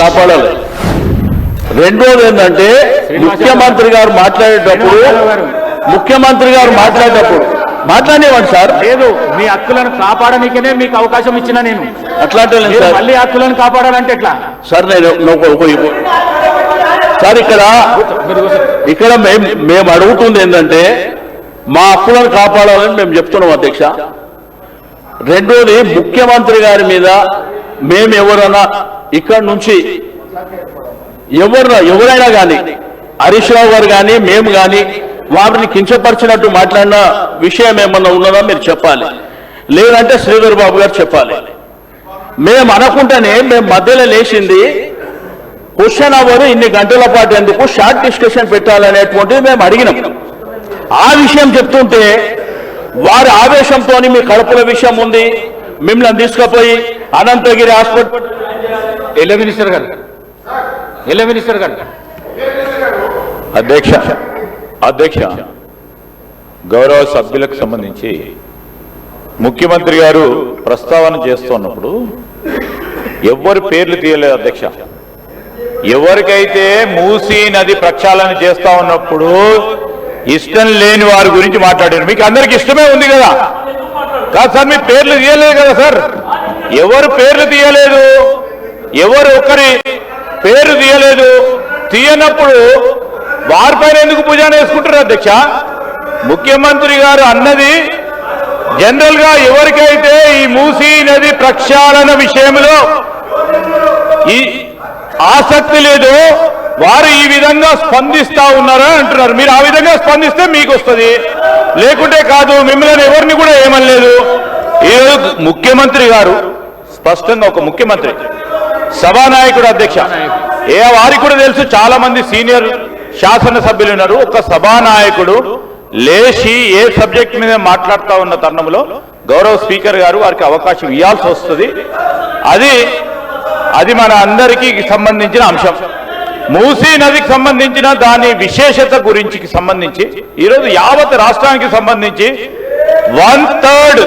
కాపాడాలి. రెండోది ఏంటంటే ముఖ్యమంత్రి గారు మాట్లాడేటప్పుడు మాట్లాడేవాడు సార్. లేదు, మీ హక్కులను కాపాడడానికనే మీకు అవకాశం ఇచ్చిన నేను. అట్లాంటి సార్ మళ్ళీ హక్కులను కాపాడాలంటే ఎట్లా సార్? సార్ ఇక్కడ మేము అడుగుతుంది ఏంటంటే మా హక్కులను కాపాడాలని మేము చెప్తున్నాం అధ్యక్ష. రెండోది ముఖ్యమంత్రి గారి మీద మేము ఎవరైనా ఇక్కడ నుంచి ఎవరైనా కానీ హరీష్ రావు గారు కానీ మేము కానీ వారిని కించపరిచినట్టు మాట్లాడిన విషయం ఏమన్నా ఉన్నదా మీరు చెప్పాలి, లేదంటే శ్రీధర్ బాబు గారు చెప్పాలి. మేము అనుకుంటేనే మేము మధ్యలో లేచింది క్వశ్చన్ అవర్ ఇన్ని గంటల పాటు ఎందుకు షార్ట్ డిస్కషన్ పెట్టాలనేటువంటిది మేము అడిగినాం. ఆ విషయం చెప్తుంటే వారి ఆవేశంతో మీ కడుపుల విషయం ఉంది, మిమ్మల్ని తీసుకుపోయి అనంతగిరి హాస్పిటల్ మినిస్టర్ గారు అధ్యక్ష గౌరవ సభ్యులకు సంబంధించి ముఖ్యమంత్రి గారు ప్రస్తావన చేస్తున్నప్పుడు ఎవ్వరి పేర్లు తీయలేదు అధ్యక్ష. ఎవరికైతే మూసీ నది ప్రక్షాళన చేస్తా ఉన్నప్పుడు ఇష్టం లేని వారి గురించి మాట్లాడారు. మీకు అందరికి ఇష్టమే ఉంది కదా? కాదు సార్, మీ పేర్లు తీయలేదు కదా సార్? ఎవరు పేర్లు తీయలేదు, ఎవరు ఒక్కరి పేరు తీయలేదు. తీయనప్పుడు వారిపైన ఎందుకు పూజన వేసుకుంటారు అధ్యక్ష? ముఖ్యమంత్రి గారు అన్నది జనరల్ గా ఎవరికైతే ఈ మూసీ నది ప్రక్షాళన విషయంలో ఈ ఆసక్తి లేదో వారు ఈ విధంగా స్పందిస్తా ఉన్నారా అంటున్నారు. మీరు ఆ విధంగా స్పందిస్తే మీకు వస్తుంది, లేకుంటే కాదు. మిమ్మల్ని ఎవరిని కూడా ఏమనలేదు. ఈరోజు ముఖ్యమంత్రి గారు స్పష్టంగా ఒక ముఖ్యమంత్రి సభానాయకుడు అధ్యక్ష, వారికి కూడా తెలుసు, చాలా మంది సీనియర్ శాసనసభ్యులు ఉన్నారు. ఒక సభానాయకుడు లేచి ఏ సబ్జెక్ట్ మీద మాట్లాడుతూ ఉన్న తరుణంలో గౌరవ స్పీకర్ గారు వారికి అవకాశం ఇవ్వాల్సి వస్తుంది. అది మన అందరికీ సంబంధించిన అంశం. మూసీ నదికి సంబంధించిన దాని విశేషత గురించి సంబంధించి ఈరోజు యావత్ రాష్ట్రానికి సంబంధించి 1/3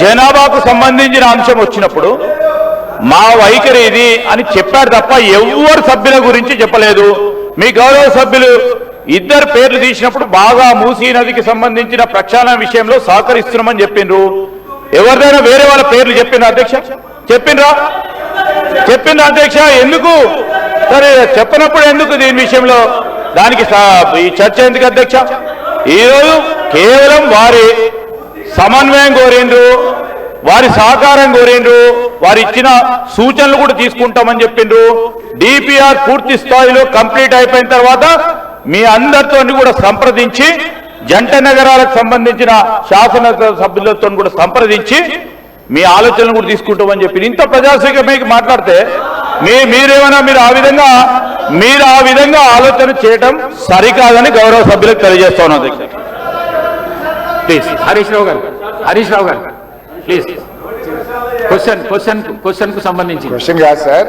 జనాభాకు సంబంధించిన అంశం వచ్చినప్పుడు మా వైఖరి ఇది అని చెప్పారు తప్ప ఎవరు సభ్యుల గురించి చెప్పలేదు. మీ గౌరవ సభ్యులు ఇద్దరు పేర్లు తీసినప్పుడు బాగా మూసీ నదికి సంబంధించిన ప్రక్షాళన విషయంలో సహకరిస్తున్నామని చెప్పిండ్రు. ఎవరిదైనా వేరే వాళ్ళ పేర్లు చెప్పిండ్రా అధ్యక్ష? చెప్పిండ్రా అధ్యక్ష? ఎందుకు సరే చెప్పినప్పుడు ఎందుకు దీని విషయంలో దానికి ఈ చర్చ ఎందుకు అధ్యక్ష? ఈరోజు కేవలం వారి సమన్వయం కోరిండ్రు, వారి సహకారం కోరిండ్రు, వారు ఇచ్చిన సూచనలు కూడా తీసుకుంటామని చెప్పిండ్రు. డిపిఆర్ పూర్తి స్థాయిలో కంప్లీట్ అయిపోయిన తర్వాత మీ అందరితో కూడా సంప్రదించి జంట నగరాలకు సంబంధించిన శాసన సభ్యులతో కూడా సంప్రదించి మీ ఆలోచనలు కూడా తీసుకుంటామని చెప్పి ఇంత ప్రజాస్వామ్యంగా మాట్లాడితే మీరేమైనా మీరు ఆ విధంగా ఆలోచన చేయడం సరికాదని గౌరవ సభ్యులకు తెలియజేస్తా ఉన్నాను అధ్యక్ష. ప్లీజ్ హరీష్ రావు గారు ప్లీజ్ క్వశ్చన్ కు సంబంధించి క్వశ్చన్ కాదు సార్,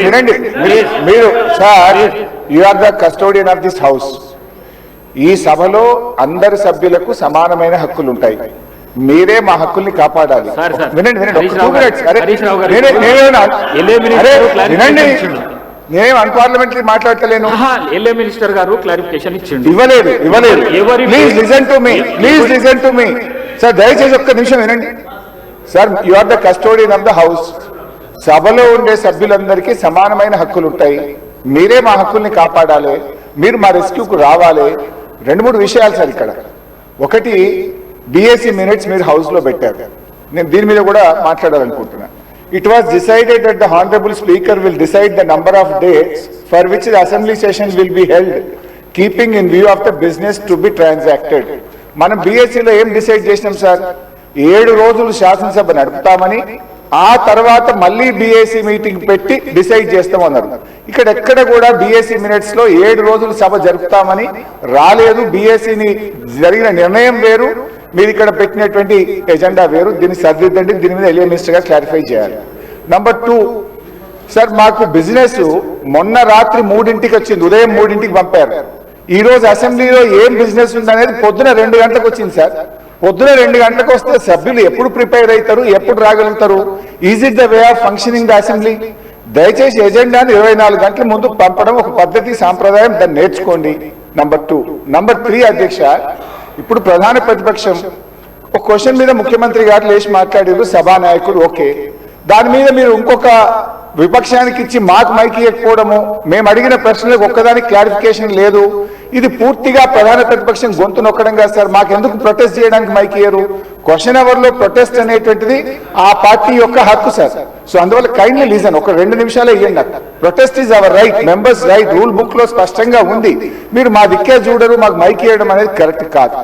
వినండి. మీరు sir, you are the custodian of this house. ఈ సభలో అందరి సభ్యులకు సమానమైన హక్కులు ఉంటాయి. మీరే మా హక్కుల్ని కాపాడాలి. వినండి. నేనేం అన్పార్లమెంటరీ మాట్లాడతలేను. మినిస్టర్ గారు క్లారిఫికేషన్ ఇవ్వలేదు. Please listen to me sir. దయచేసి ఒక్క నిమిషం వినండి sir. You are the custodian of the house. సభలో ఉండే సభ్యులందరికీ సమానమైన హక్కులు ఉంటాయి. మీరే మా హక్కుల్ని కాపాడాలి. మీరు మా రెస్క్యూకు రావాలి. 2-3 విషయాలు సార్ ఇక్కడ. ఒకటి, బిఎస్సి మినిట్స్ మీరు హౌస్ లో పెట్టారు. నేను దీని మీద కూడా మాట్లాడాలనుకుంటున్నా. It was decided that the Honorable Speaker will decide the number of dates for which the assembly session will be held, keeping in view of the business to be transacted. మనం బిఎస్సిలో ఏం decide చేసినాం sir? 7 రోజులు శాసనసభ నడుపుతామని, ఆ తర్వాత మళ్ళీ BSc meeting పెట్టి decide చేస్తామన్నారు. ఇక్కడ ఎక్కడ కూడా బిఎస్సి మినిట్స్ లో 7 రోజులు సభ జరుపుతామని రాలేదు. బిఎస్సిని జరిగిన నిర్ణయం వేరు, మీరు ఇక్కడ పెట్టినటువంటి ఎజెండా వేరు. దీన్ని సరిదిద్దండి. దీని మీద ఎలియా మినిస్టర్ గారు క్లారిఫై చేయాలి. నంబర్ 2 సార్, మాకు బిజినెస్ మొన్న రాత్రి 3ంటికి వచ్చింది, ఉదయం 3ంటికి పంపారు. ఈ రోజు అసెంబ్లీలో ఏం బిజినెస్ ఉందనేది పొద్దున 2 గంటలకు వచ్చింది సార్. పొద్దున 2 గంటలకు వస్తే సభ్యులు ఎప్పుడు ప్రిపేర్ అవుతారు, ఎప్పుడు రాగలుగుతారు? Is it the way of functioning the assembly? దయచేసి ఎజెండాను 24 గంటల ముందు పంపడం ఒక పద్ధతి, సాంప్రదాయం, దాన్ని నేర్చుకోండి. నంబర్ 2. నంబర్ 3 అధ్యక్ష, ఇప్పుడు ప్రధాన ప్రతిపక్షం ఒక క్వశ్చన్ మీద ముఖ్యమంత్రి గారు లేచి మాట్లాడారు, సభానాయకుడు, ఓకే. దాని మీద మీరు ఇంకొక విపక్షానికి ఇచ్చి మాకు మైక్ ఇవ్వకపోవడము, మేము అడిగిన ప్రశ్నలకు ఒక్కదానికి క్లారిఫికేషన్ లేదు, ఇది పూర్తిగా ప్రధాన ప్రతిపక్షం గొంతు నొక్కడం కాదు సార్. మాకెందుకు ప్రొటెస్ట్ చేయడానికి మైక్ ఇయ్యరు? క్వశ్చన్ అవర్ లో ప్రొటెస్ట్ అనేటువంటిది ఆ పార్టీ యొక్క హక్కు సార్. సో అందువల్ల కైండ్లీ లీజన్, ఒక 2 నిమిషాలే ఇవ్వండి. Protest is our right, members right, rule book లో స్పష్టంగా ఉంది. మీరు మా దిక్కే చూడరు, మాకు మైక్ ఇవ్వడం అనేది కరెక్ట్ కాదు.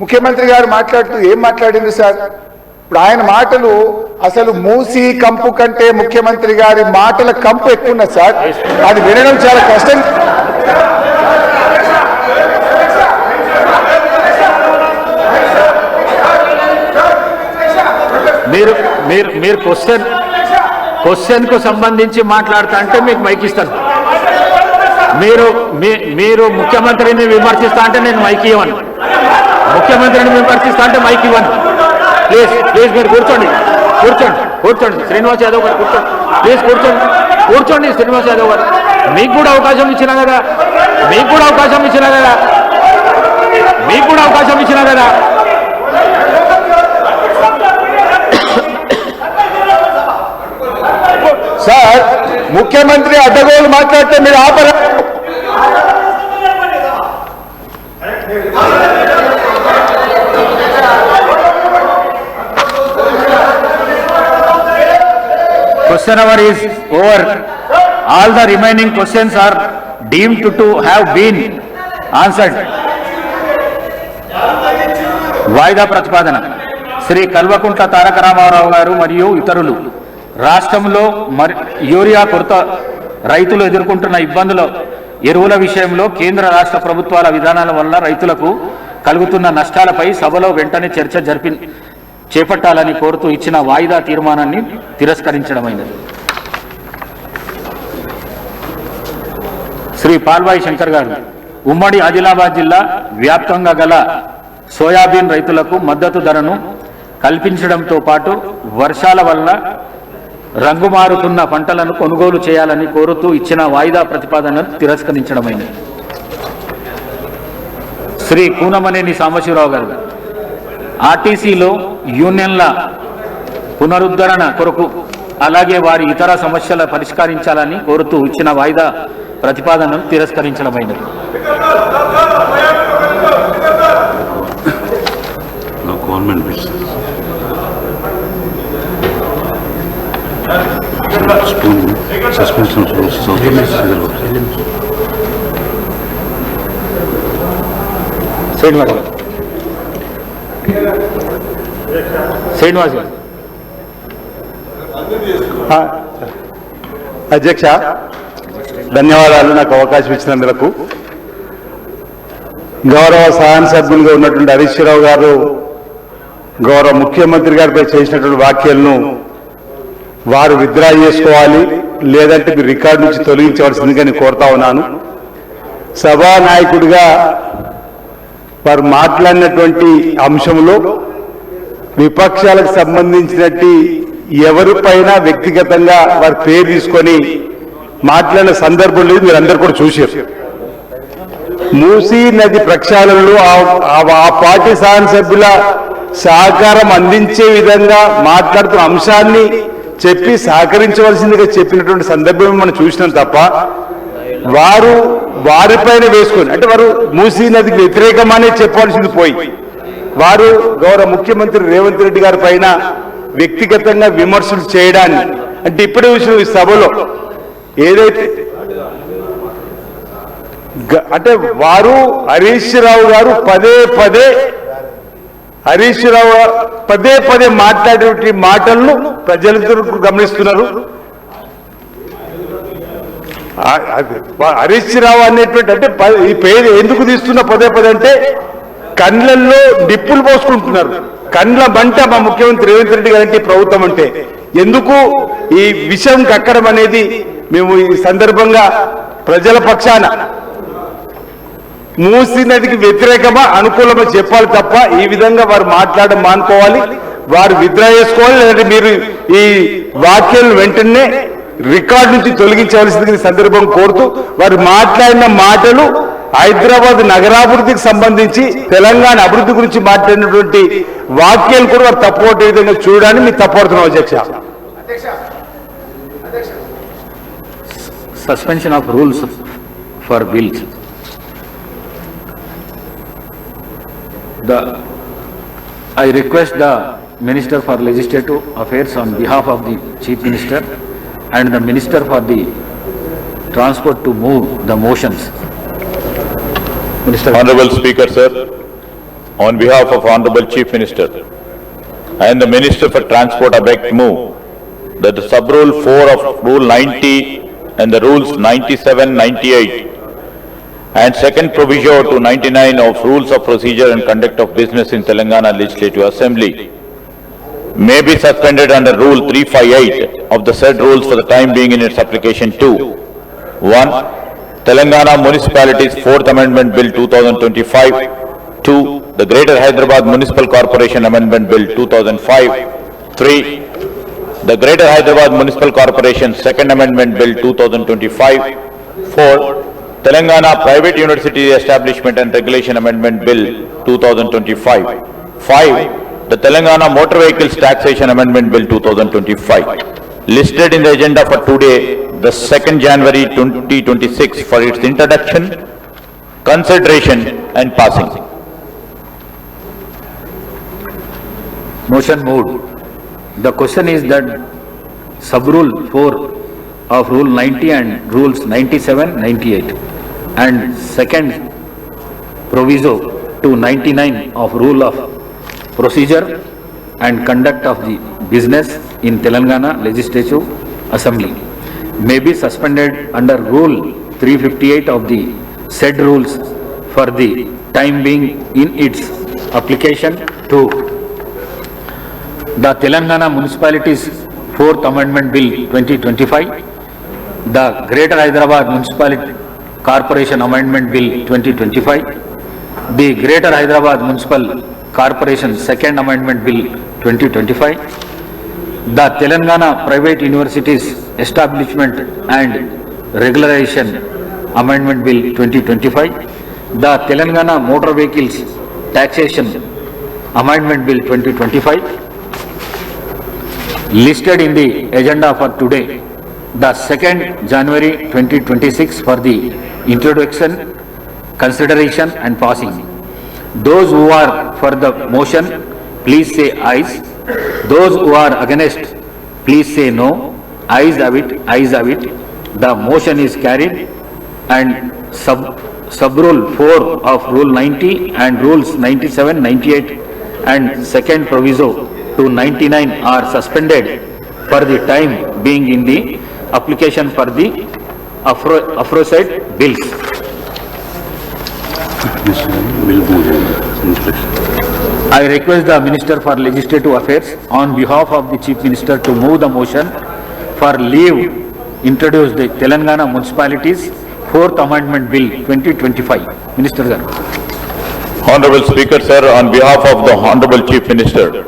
ముఖ్యమంత్రి గారు మాట్లాడుతూ ఏం మాట్లాడింది సార్? ఇప్పుడు ఆయన మాటలు అసలు మూసి కంపు కంటే ముఖ్యమంత్రి గారి మాటల కంపు ఎక్కువ ఉన్నది సార్. అది వినడం చాలా కష్టం. మీరు క్వశ్చన్ కు సంబంధించి మాట్లాడుతా అంటే మీకు మైక్ ఇస్తాను. మీరు ముఖ్యమంత్రిని విమర్శిస్తా అంటే నేను మైక్ ఇవ్వను. ముఖ్యమంత్రిని విమర్శిస్తా అంటే మైక్ ఇవ్వను. ప్లీజ్ మీరు కూర్చోండి శ్రీనివాస్ యాదవ్ గారు కూర్చోండి. ప్లీజ్ కూర్చోండి శ్రీనివాస్ యాదవ్ గారు. మీకు కూడా అవకాశం ఇచ్చినా కదా. సార్ ముఖ్యమంత్రి అడ్డగోలు మాట్లాడితే మీరు ఆపరా? Question hour is over. All the remaining questions are deemed to have been answered. వాయిదా ప్రతిపాదన. శ్రీ కల్వకుంట్ల తారక రామారావు గారు మరియు ఇతరులు రాష్ట్రంలో యూరియా కొరత, రైతులు ఎదుర్కొంటున్న ఇబ్బందులు, ఎరువుల విషయంలో కేంద్ర రాష్ట్ర ప్రభుత్వాల విధానాల వల్ల రైతులకు కలుగుతున్న నష్టాలపై సభలో వెంటనే చర్చ చేపట్టాలని కోరుతూ ఇచ్చిన వాయిదా తీర్మానాన్ని తిరస్కరించడమైనది. శ్రీ పాల్వాయి శంకర్ గారు ఉమ్మడి ఆదిలాబాద్ జిల్లా వ్యాప్తంగా గల సోయాబీన్ రైతులకు మద్దతు ధరను కల్పించడంతో పాటు వర్షాల వల్ల రంగుమారుతున్న పంటలను కొనుగోలు చేయాలని కోరుతూ ఇచ్చిన వాయిదా ప్రతిపాదనను తిరస్కరించడమైనది. శ్రీ కూనమనేని సాంబశివరావు గారు ఆర్టీసీలో యూనియన్ల పునరుద్ధరణ కొరకు అలాగే వారి ఇతర సమస్యల పరిష్కరించాలని కోరుతూ ఇచ్చిన వాయిదా ప్రతిపాదనను తిరస్కరించడమైనది. శ్రీనివాస్ అధ్యక్ష, ధన్యవాదాలు నాకు అవకాశం ఇచ్చినందుకు. గౌరవ శాసనసభ్యులుగా ఉన్నటువంటి హరీష్ రావు గారు గౌరవ ముఖ్యమంత్రి గారిపై చేసినటువంటి వ్యాఖ్యలను వారు విత్డ్రా చేసుకోవాలి, లేదంటే మీరు రికార్డు నుంచి తొలగించవలసిందిగా నేను కోరుతా ఉన్నాను. సభానాయకుడిగా వారు మాట్లాడినటువంటి అంశంలో విపక్షాలకు సంబంధించినట్టు ఎవరిపైన వ్యక్తిగతంగా వారి పేరు తీసుకొని మాట్లాడిన సందర్భం లేదు, మీరు అందరు కూడా చూశారు. మూసీ నది ప్రక్షాళనలో ఆ పార్టీ శాసనసభ్యుల సహకారం అందించే విధంగా మాట్లాడుతున్న అంశాన్ని చెప్పి సహకరించవలసిందిగా చెప్పినటువంటి సందర్భం మనం చూసినాం తప్ప వారు వారిపైన వేసుకొని, అంటే వారు మూసీ నదికి వ్యతిరేకమనే చెప్పవలసింది పోయి వారు గౌరవ ముఖ్యమంత్రి రేవంత్ రెడ్డి గారి పైన వ్యక్తిగతంగా విమర్శలు చేయడాన్ని, అంటే ఇప్పుడే విషయం ఈ సభలో ఏదైతే అంటే వారు హరీష్ రావు గారు పదే పదే మాట్లాడే మాటలను ప్రజలందరూ గమనిస్తున్నారు. హరీష్ రావు అనేటువంటి అంటే ఈ పేరు ఎందుకు తీస్తున్న పదే అంటే కండ్లల్లో నిప్పులు పోసుకుంటున్నారు. కండ్ల మంట మా ముఖ్యమంత్రి రేవంత్ రెడ్డి గారి ప్రభుత్వం అంటే ఎందుకు ఈ విషయం కక్కడం అనేది మేము ఈ సందర్భంగా ప్రజల పక్షాన మూసీ నదికి వ్యతిరేకమా అనుకూలమా చెప్పాలి తప్ప ఈ విధంగా వారు మాట్లాడడం మానుకోవాలి, వారు విత్డ్రా చేసుకోవాలి, లేదంటే మీరు ఈ వ్యాఖ్యలను వెంటనే రికార్డు నుంచి తొలగించవలసింది సందర్భం కోరుతూ వారు మాట్లాడిన మాటలు హైదరాబాద్ నగరాభివృద్ధికి సంబంధించి తెలంగాణ అభివృద్ధి గురించి మాట్లాడినటువంటి వాక్యాలు కూడా వారు తప్పుపట్టే విధంగా చూడడానికి మీరు తప్పుపడుతున్నాం అధ్యక్ష. Suspension of rules for bills. I request the Minister for Legislative Affairs on behalf of the Chief Minister and the Minister for the Transport to move the motions. Minister. Honorable Speaker, sir, on behalf of Honorable Chief Minister and the Minister for Transport, I beg to move that the sub-rule 4 of Rule 90 and the Rules 97, 98 and second proviso to 99 of Rules of Procedure and Conduct of Business in Telangana Legislative Assembly may be suspended under Rule 358 of the said rules for the time being in its application to 1. Telangana Municipalities 4th Amendment Bill 2025, 2. The Greater Hyderabad Municipal Corporation Amendment Bill 2005, 3. The Greater Hyderabad Municipal Corporation 2nd Amendment Bill 2025, 4. Telangana Private University Establishment and Regulation Amendment Bill 2025, 5. The Telangana Motor Vehicles Taxation Amendment Bill 2025. Listed in the agenda for today, the 2nd January 2026 for its introduction, consideration and passing. Motion moved. The question is that sub-rule 4 of Rule 90 and Rules 97, 98 and second proviso to 99 of Rule of Procedure and Conduct of the Business in Telangana Legislative Assembly may be suspended under Rule 358 of the said rules for the time being in its application to the Telangana Municipalities 4th Amendment Bill 2025, the Greater Hyderabad Municipal Corporation Amendment Bill 2025, the Greater Hyderabad Municipal Corporation 2nd Amendment Bill 2025, the Telangana Private Universities Establishment and Regularization Amendment Bill 2025, the Telangana Motor Vehicles Taxation Amendment Bill 2025, listed in the agenda for today, the 2nd January 2026 for the introduction, consideration and passing. Those who are for the motion, please say ayes. Those who are against, please say no. Ayes have it, ayes have it. The motion is carried and sub-rule 4 of Rule 90 and Rules 97, 98 and second proviso to 99 are suspended for the time being in the application for the aforesaid bills. I request the Minister for Legislative Affairs on behalf of the Chief Minister to move the motion for leave introduce the Telangana Municipalities 4th Amendment Bill 2025. Minister Garu. Honorable Speaker, sir, on behalf of the Honorable Chief Minister,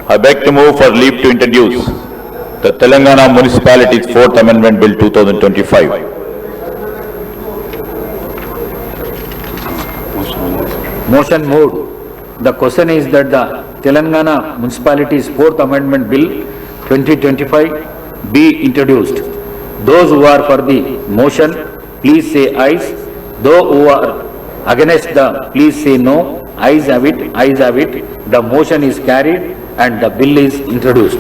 I beg to move for leave to introduce the Telangana Municipalities 4th Amendment Bill 2025. Motion moved. The question is that the Telangana Municipalities 4th Amendment Bill 2025 be introduced. Those who are for the motion, please say ayes. Those who are against the, please say no. Ayes have it, ayes have it. The motion is carried and the bill is introduced.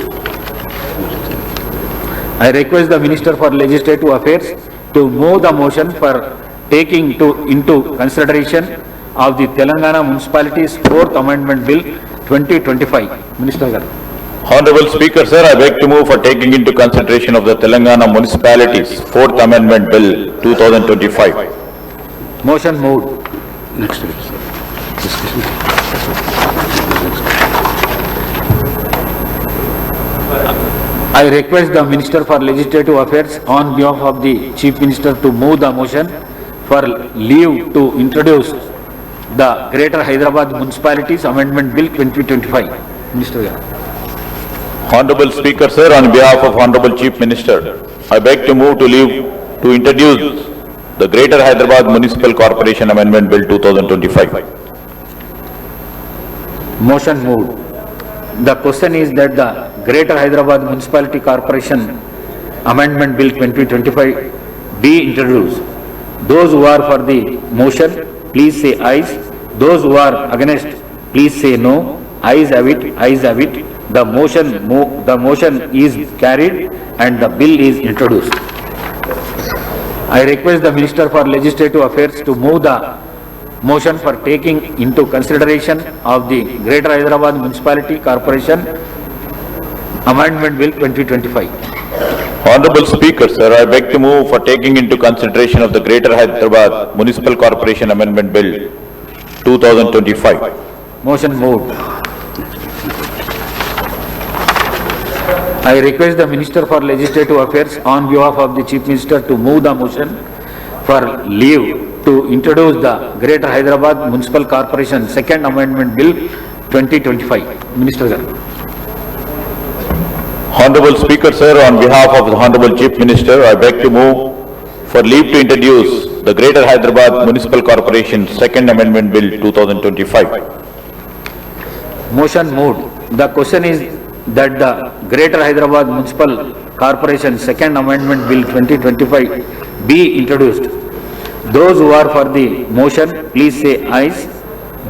I request the Minister for Legislative Affairs to move the motion for taking into consideration of the Telangana Municipalities 4th Amendment Bill 2025. Minister Garu. Honorable Speaker, sir, I beg to move for taking into consideration of the Telangana Municipalities 4th Amendment Bill 2025. Motion moved. Next. I request the Minister for Legislative Affairs on behalf of the Chief Minister to move the motion for leave to introduce the Greater Hyderabad Municipalities Amendment Bill 2025. Minister Garu. Honorable Speaker, sir, on behalf of Honorable Chief Minister, I beg to move to leave to introduce the Greater Hyderabad Municipal Corporation Amendment Bill 2025. Motion moved. The question is that the Greater Hyderabad Municipality Corporation Amendment Bill 2025 be introduced. Those who are for the motion, please say ayes. Those who are against, please say no. Ayes have it, ayes have it. The motion is carried and the bill is introduced. I request the Minister for Legislative Affairs to move the motion for taking into consideration of the Greater Hyderabad Municipality Corporation Amendment Bill 2025. Honorable Speaker, sir, I beg to move for taking into consideration of the Greater Hyderabad Municipal Corporation Amendment Bill 2025. Motion moved. I request the Minister for Legislative Affairs on behalf of the Chief Minister to move the motion for leave to introduce the Greater Hyderabad Municipal Corporation Second Amendment Bill 2025. Minister sir. Honorable Speaker, sir, on behalf of the Honorable Chief Minister, I beg to move for leave to introduce the Greater Hyderabad Municipal Corporation Second Amendment Bill 2025. Motion moved. The question is that the Greater Hyderabad Municipal Corporation Second Amendment Bill 2025 be introduced. Those who are for the motion, please say ayes.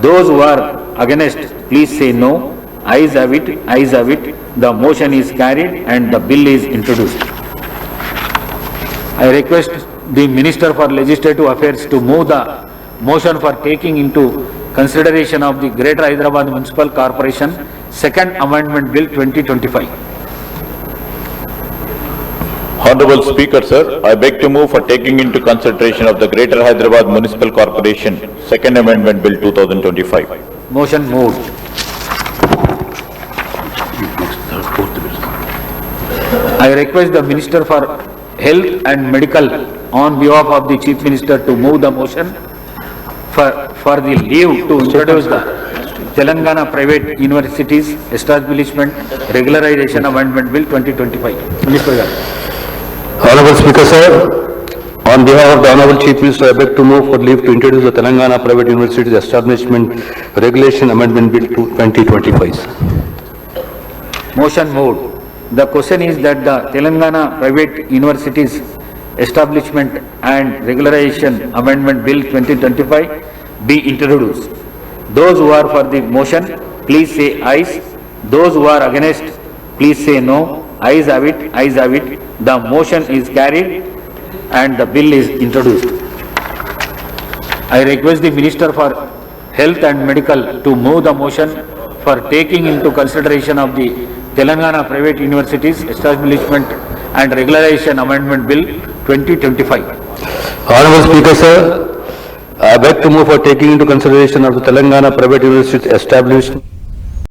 Those who are against, please say no. Ayes have it, ayes have it. The motion is carried and the bill is introduced. I request the Minister for Legislative Affairs to move the motion for taking into consideration of the Greater Hyderabad Municipal Corporation Second Amendment Bill 2025. Honorable Speaker, sir, I beg to move for taking into consideration of the Greater Hyderabad Municipal Corporation Second Amendment Bill 2025. Motion moved. I request the Minister for Health and Medical on behalf of the Chief Minister to move the motion for the leave to introduce the Telangana Private Universities Establishment Regularization Amendment Bill 2025. Minister sir. Honorable Speaker, sir, on behalf of the Honorable Chief Minister, I beg to move for leave to introduce the Telangana Private Universities Establishment Regulation Amendment Bill 2025. Motion moved. The question is that the Telangana Private Universities Establishment and Regularization Amendment Bill 2025 be introduced. Those who are for the motion, please say ayes. Those who are against, please say no. Ayes have it, ayes have it. The motion is carried and the bill is introduced. I request the Minister for Health and Medical to move the motion for taking into consideration of the Telangana Private Universities Establishment and Regularization Amendment Bill 2025. Honorable Speaker, sir, I beg to move for taking into consideration of the Telangana Private Universities Establishment